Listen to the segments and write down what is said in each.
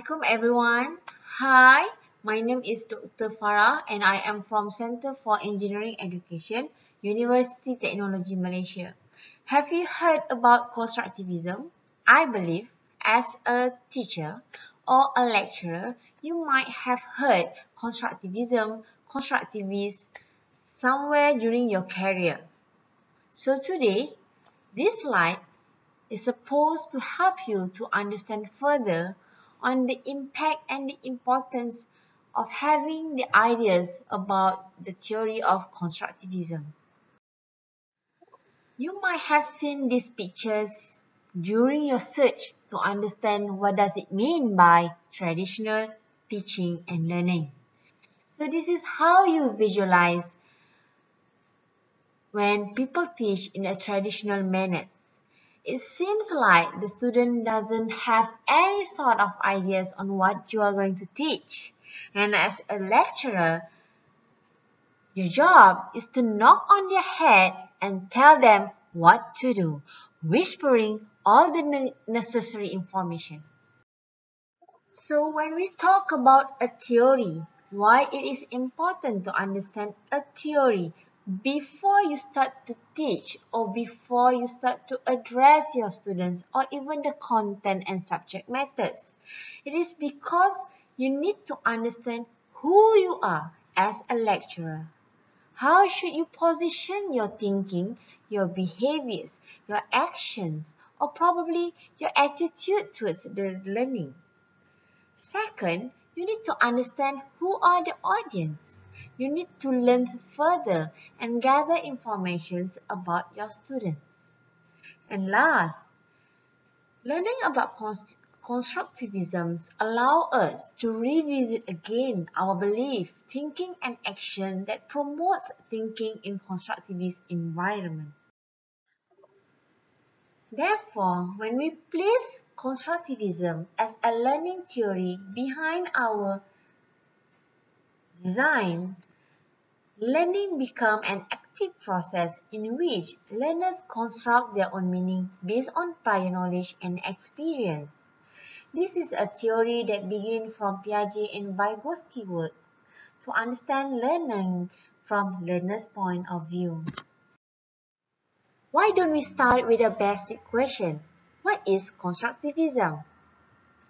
Assalamualaikum everyone. Hi, my name is Dr. Farah and I am from Center for Engineering Education, University Technology Malaysia. Have you heard about constructivism? I believe as a teacher or a lecturer, you might have heard constructivism, constructivist somewhere during your career. So today, this slide is supposed to help you to understand further on the impact and the importance of having the ideas about the theory of constructivism. You might have seen these pictures during your search to understand what does it mean by traditional teaching and learning. So this is how you visualize when people teach in a traditional manner. It seems like the student doesn't have any sort of ideas on what you are going to teach. And as a lecturer, your job is to knock on their head and tell them what to do, whispering all the necessary information. So when we talk about a theory, why it is important to understand a theory before you start to teach or before you start to address your students or even the content and subject matters. It is because you need to understand who you are as a lecturer. How should you position your thinking, your behaviors, your actions, or probably your attitude towards the learning? Second, you need to understand who are the audience. You need to learn further and gather information about your students. And last, learning about constructivism allow us to revisit again our belief, thinking and action that promotes thinking in constructivist environment. Therefore, when we place constructivism as a learning theory behind our design, learning becomes an active process in which learners construct their own meaning based on prior knowledge and experience. This is a theory that begins from Piaget and Vygotsky work to understand learning from learner's point of view. Why don't we start with a basic question? What is constructivism?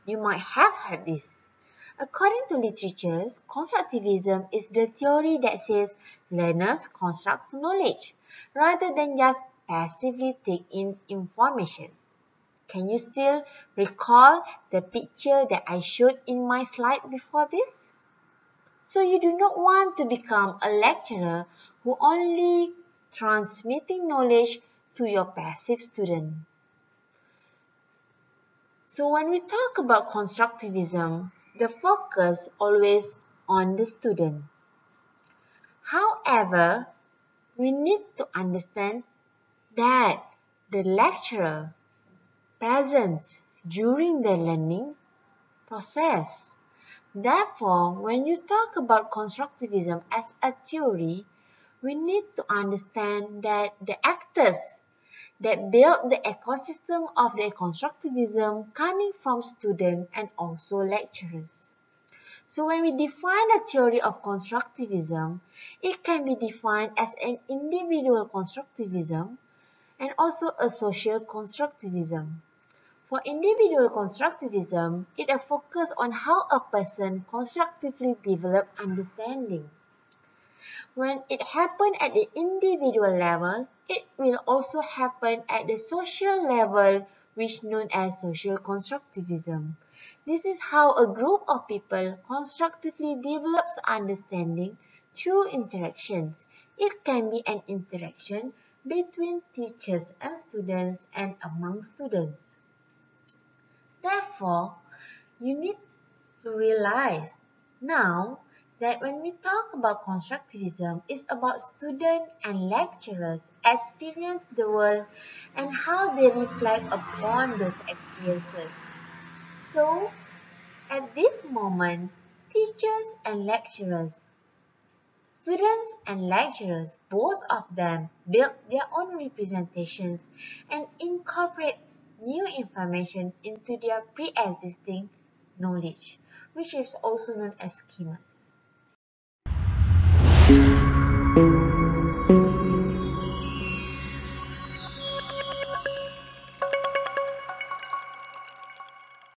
You might have heard this. According to literatures, constructivism is the theory that says learners construct knowledge rather than just passively take in information. Can you still recall the picture that I showed in my slide before this? So you do not want to become a lecturer who only transmitting knowledge to your passive student. So when we talk about constructivism, the focus always on the student. However, we need to understand that the lecturer presents during the learning process. Therefore, when you talk about constructivism as a theory, we need to understand that the actors that build the ecosystem of the constructivism coming from students and also lecturers. So when we define the theory of constructivism, it can be defined as an individual constructivism and also a social constructivism. For individual constructivism, it is focused on how a person constructively develops understanding. When it happens at the individual level, it will also happen at the social level, which is known as social constructivism. This is how a group of people constructively develops understanding through interactions. It can be an interaction between teachers and students and among students. Therefore, you need to realize now that when we talk about constructivism, it's about students and lecturers experience the world and how they reflect upon those experiences. So, at this moment, teachers and lecturers, students and lecturers, both of them build their own representations and incorporate new information into their pre-existing knowledge, which is also known as schemas.